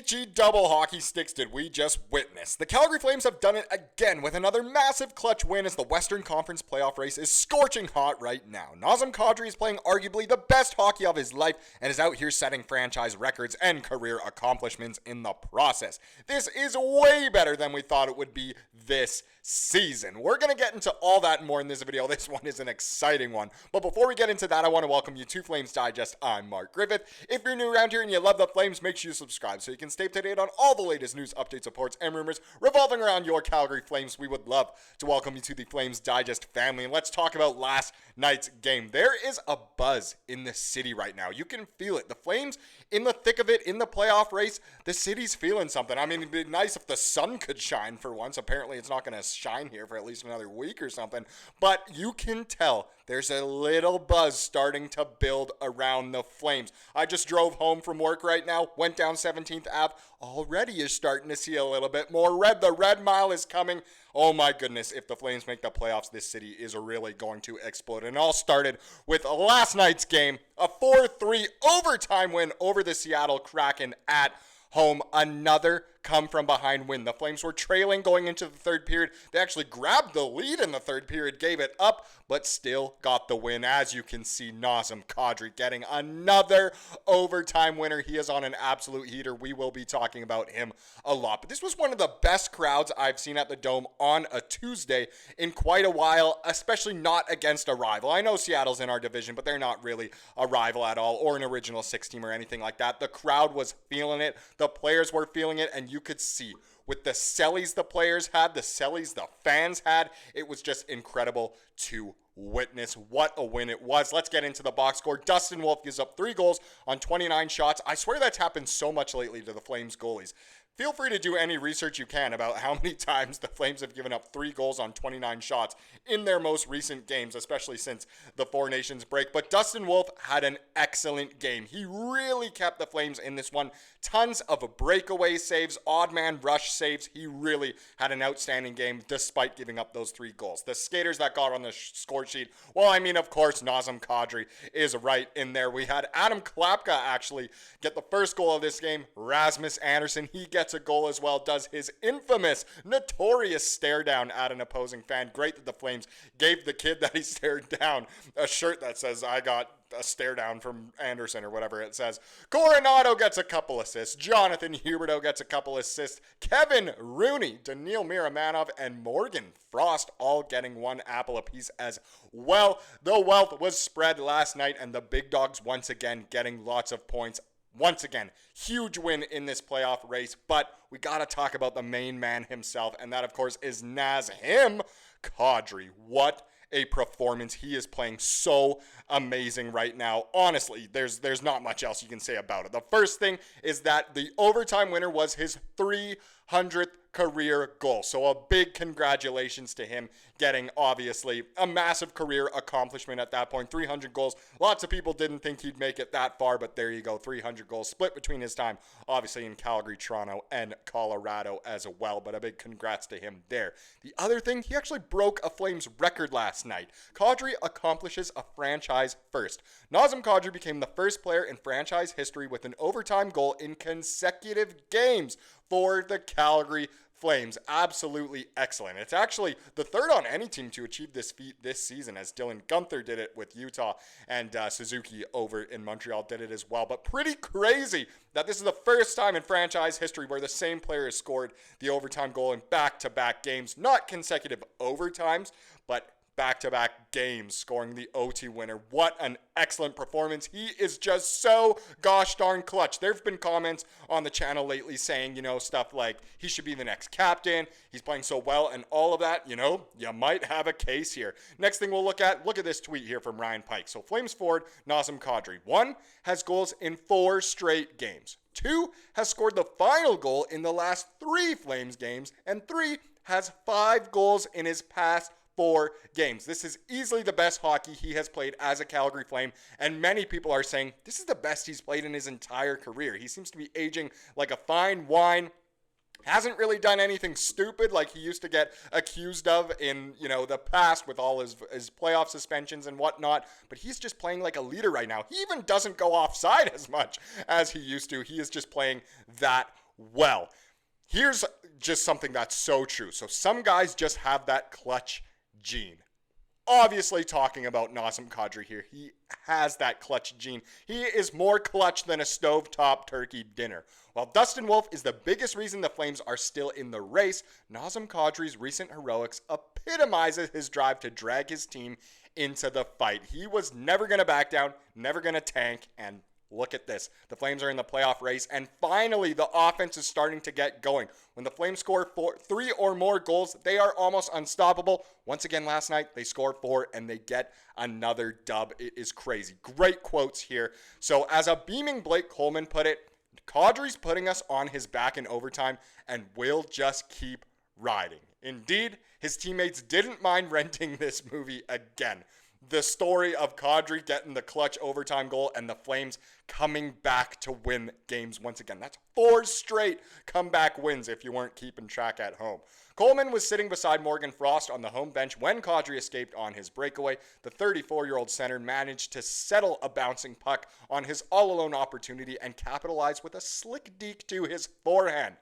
HE double hockey sticks did we just witness? The Calgary Flames have done it again with another massive clutch win as the Western Conference playoff race is scorching hot right now. Nazem Kadri is playing arguably the best hockey of his life and is out here setting franchise records and career accomplishments in the process. This is way better than we thought it would be this season. We're going to get into all that and more in this video. This one is an exciting one. But before we get into that, I want to welcome you to Flames Digest. I'm Mark Griffith. If you're new around here and you love the Flames, make sure you subscribe so you can stay up to date on all the latest news, updates, reports, and rumors revolving around your Calgary Flames. We would love to welcome you to the Flames Digest family. And let's talk about last night's game. There is a buzz in the city right now. You can feel it. The Flames in the thick of it, in the playoff race, the city's feeling something. I mean, it'd be nice if the sun could shine for once. Apparently, it's not going to shine here for at least another week or something. But you can tell there's a little buzz starting to build around the Flames. I just drove home from work right now, went down 17th Ave. Already is starting to see a little bit more red. The red mile is coming. Oh my goodness, if the Flames make the playoffs, this city is really going to explode. And it all started with last night's game, a 4-3 overtime win over the Seattle Kraken at home. Another come-from-behind win. The Flames were trailing going into the third period. They actually grabbed the lead in the third period, gave it up, but still got the win. As you can see, Nazem Kadri getting another overtime winner. He is on an absolute heater. We will be talking about him a lot. But this was one of the best crowds I've seen at the Dome on a Tuesday in quite a while, especially not against a rival. I know Seattle's in our division, but they're not really a rival at all or an original six team or anything like that. The crowd was feeling it. The players were feeling it, and you could see with the sellies the players had, the sellies the fans had, it was just incredible to witness. What a win it was. Let's get into the box score. Dustin Wolf gives up 3 goals on 29 shots. I swear that's happened so much lately to the Flames goalies. Feel free to do any research you can about how many times the Flames have given up 3 goals on 29 shots in their most recent games, especially since the Four Nations break. But Dustin Wolf had an excellent game. He really kept the Flames in this one. Tons of breakaway saves, odd man rush saves. He really had an outstanding game despite giving up those 3 goals. The skaters that got on the score sheet, well, I mean, of course, Nazem Kadri is right in there. We had Adam Klapka actually get the first goal of this game. Rasmus Andersson, he gets a goal as well, does his infamous, notorious stare down at an opposing fan. Great that the Flames gave the kid that he stared down a shirt that says, "I got a stare down from Anderson," or whatever it says. Coronato gets a couple assists. Jonathan Huberdeau gets a couple assists. Kevin Rooney, Daniil Miramanov, and Morgan Frost all getting 1 apple apiece as well. The wealth was spread last night, and the big dogs once again getting lots of points. Once again, huge win in this playoff race, but we got to talk about the main man himself, and that, of course, is Naz-HIM Kadri. What a performance. He is playing so amazing right now. Honestly, there's not much else you can say about it. The first thing is that the overtime winner was his 300th career goal. So a big congratulations to him getting, obviously, a massive career accomplishment at that point. 300 goals. Lots of people didn't think he'd make it that far, but there you go. 300 goals split between his time, obviously, in Calgary, Toronto, and Colorado as well. But a big congrats to him there. The other thing, he actually broke a Flames record last night. Kadri accomplishes a franchise first. Nazem Kadri became the first player in franchise history with an overtime goal in consecutive games for the Calgary Flames. Absolutely excellent. It's actually the third on any team to achieve this feat this season, as Dylan Guenther did it with Utah, and Suzuki over in Montreal did it as well. But pretty crazy that this is the first time in franchise history where the same player has scored the overtime goal in back-to-back games. Not consecutive overtimes, but back-to-back games, scoring the OT winner. What an excellent performance. He is just so gosh darn clutch. There have been comments on the channel lately saying, stuff like he should be the next captain, he's playing so well, and all of that. You might have a case here. Next thing we'll look at this tweet here from Ryan Pike. So Flames forward Nazem Kadri, 1, has goals in 4 straight games. 2, has scored the final goal in the last 3 Flames games, and 3, has 5 goals in his past 4 games. This is easily the best hockey he has played as a Calgary Flame, and many people are saying this is the best he's played in his entire career. He seems to be aging like a fine wine. Hasn't really done anything stupid like he used to get accused of in, the past with all his playoff suspensions and whatnot. But he's just playing like a leader right now. He even doesn't go offside as much as he used to. He is just playing that Well, here's just something that's so true. So some guys just have that clutch gene. Obviously talking about Nazem Kadri here. He has that clutch gene. He is more clutch than a stovetop turkey dinner. While Dustin Wolf is the biggest reason the Flames are still in the race, Nazem Kadri's recent heroics epitomizes his drive to drag his team into the fight. He was never going to back down, never going to tank, and look at this. The Flames are in the playoff race, and finally the offense is starting to get going. When the Flames score 3 or more goals, they are almost unstoppable. Once again last night, they score 4, and they get another dub. It is crazy. Great quotes here. So as a beaming Blake Coleman put it, Kadri's putting us on his back in overtime, and we'll just keep riding. Indeed, his teammates didn't mind renting this movie again. The story of Kadri getting the clutch overtime goal and the Flames coming back to win games once again. That's 4 straight comeback wins if you weren't keeping track at home. Coleman was sitting beside Morgan Frost on the home bench when Kadri escaped on his breakaway. The 34-year-old center managed to settle a bouncing puck on his all-alone opportunity and capitalize with a slick deke to his forehand.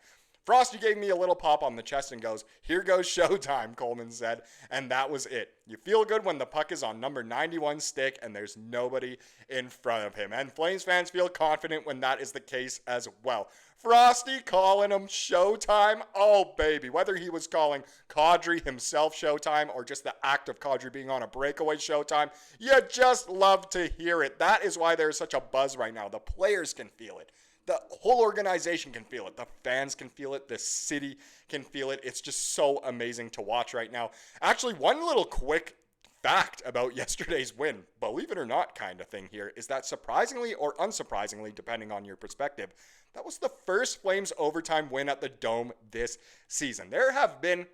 Frosty gave me a little pop on the chest and goes, "Here goes showtime," Coleman said, and that was it. You feel good when the puck is on number 91 stick and there's nobody in front of him. And Flames fans feel confident when that is the case as well. Frosty calling him showtime. Oh, baby. Whether he was calling Kadri himself showtime or just the act of Kadri being on a breakaway showtime, you just love to hear it. That is why there's such a buzz right now. The players can feel it. The whole organization can feel it. The fans can feel it. The city can feel it. It's just so amazing to watch right now. Actually, one little quick fact about yesterday's win, believe it or not kind of thing here, is that surprisingly or unsurprisingly, depending on your perspective, that was the first Flames overtime win at the Dome this season. There have been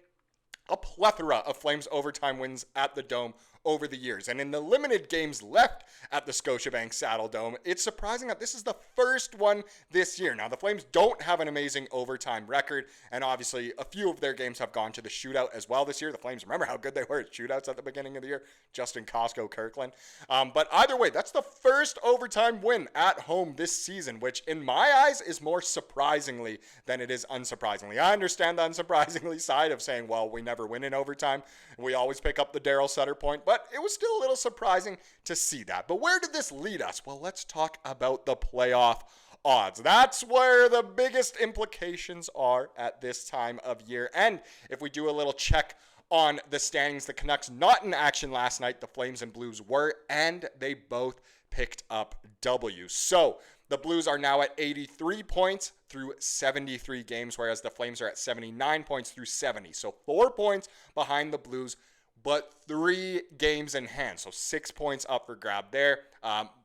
a plethora of Flames overtime wins at the Dome over the years. And in the limited games left at the Scotiabank Saddle Dome, it's surprising that this is the first one this year. Now, the Flames don't have an amazing overtime record, and obviously a few of their games have gone to the shootout as well this year. The Flames, remember how good they were at shootouts at the beginning of the year? Justin Costco, Kirkland. But either way, that's the first overtime win at home this season, which in my eyes is more surprisingly than it is unsurprisingly. I understand the unsurprisingly side of saying, well, we never win in overtime. We always pick up the Daryl Sutter point, but it was still a little surprising to see that. But where did this lead us? Well, let's talk about the playoff odds. That's where the biggest implications are at this time of year. And if we do a little check on the standings, the Canucks not in action last night, the Flames and Blues were, and they both picked up W's. So the Blues are now at 83 points through 73 games, whereas the Flames are at 79 points through 70. So 4 points behind the Blues, but 3 games in hand. So 6 points up for grab there.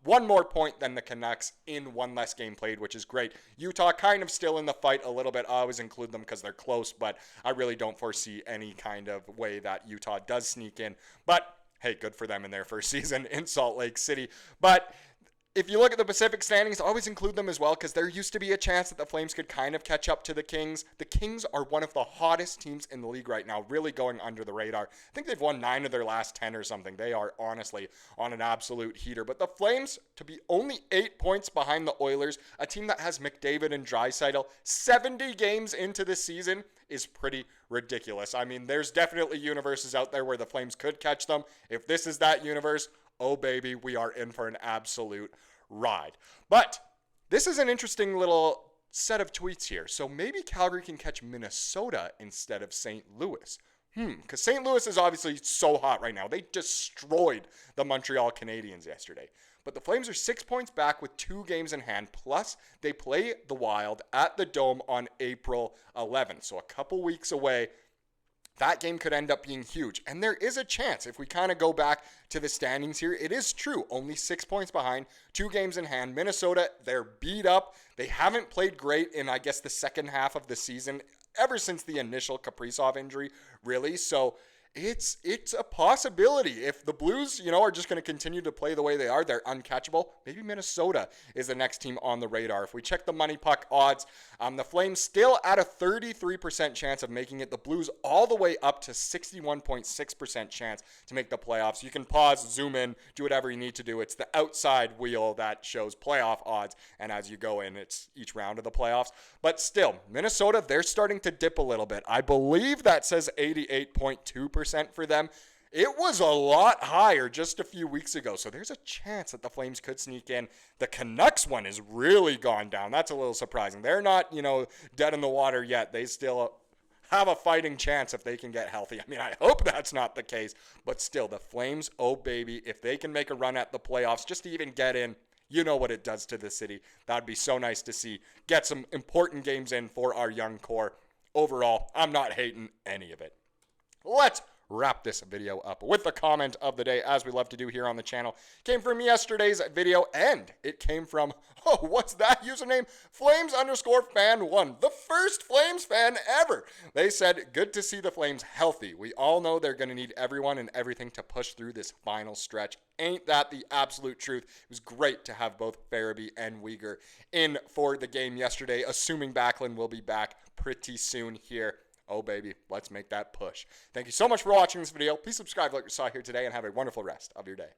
1 more point than the Canucks in 1 less game played, which is great. Utah kind of still in the fight a little bit. I always include them because they're close, but I really don't foresee any kind of way that Utah does sneak in. But hey, good for them in their first season in Salt Lake City. But if you look at the Pacific standings, I always include them as well because there used to be a chance that the Flames could kind of catch up to the Kings. The Kings are one of the hottest teams in the league right now, really going under the radar. I think they've won 9 of their last 10 or something. They are honestly on an absolute heater. But the Flames, to be only 8 points behind the Oilers, a team that has McDavid and Draisaitl 70 games into the season, is pretty ridiculous. I mean, there's definitely universes out there where the Flames could catch them. If this is that universe, oh baby, we are in for an absolute ride. But this is an interesting little set of tweets here. So maybe Calgary can catch Minnesota instead of St. Louis. Because St. Louis is obviously so hot right now. They destroyed the Montreal Canadiens yesterday. But the Flames are 6 points back with 2 games in hand. Plus, they play the Wild at the Dome on April 11th. So a couple weeks away. That game could end up being huge. And there is a chance, if we kind of go back to the standings here, it is true. Only 6 points behind, 2 games in hand. Minnesota, they're beat up. They haven't played great in, I guess, the second half of the season, ever since the initial Kaprizov injury, really. So it's a possibility. If the Blues, are just going to continue to play the way they are, they're uncatchable. Maybe Minnesota is the next team on the radar. If we check the money puck odds, the Flames still at a 33% chance of making it. The Blues all the way up to 61.6% chance to make the playoffs. You can pause, zoom in, do whatever you need to do. It's the outside wheel that shows playoff odds, and as you go in, it's each round of the playoffs. But still, Minnesota, they're starting to dip a little bit. I believe that says 88.2% for them. It was a lot higher just a few weeks ago, so there's a chance that the Flames could sneak in. The Canucks one has really gone down. That's a little surprising. They're not, dead in the water yet. They still have a fighting chance if they can get healthy. I mean, I hope that's not the case, but still, the Flames, oh baby, if they can make a run at the playoffs just to even get in, you know what it does to the city. That'd be so nice to see. Get some important games in for our young core. Overall, I'm not hating any of it. Let's wrap this video up with the comment of the day, as we love to do here on the channel. Came from yesterday's video, and it came from, what's that username? Flames_fan1, the first Flames fan ever. They said, good to see the Flames healthy. We all know they're going to need everyone and everything to push through this final stretch. Ain't that the absolute truth? It was great to have both Farabee and Weegar in for the game yesterday, assuming Backlund will be back pretty soon here. Oh, baby, let's make that push. Thank you so much for watching this video. Please subscribe like you saw here today and have a wonderful rest of your day.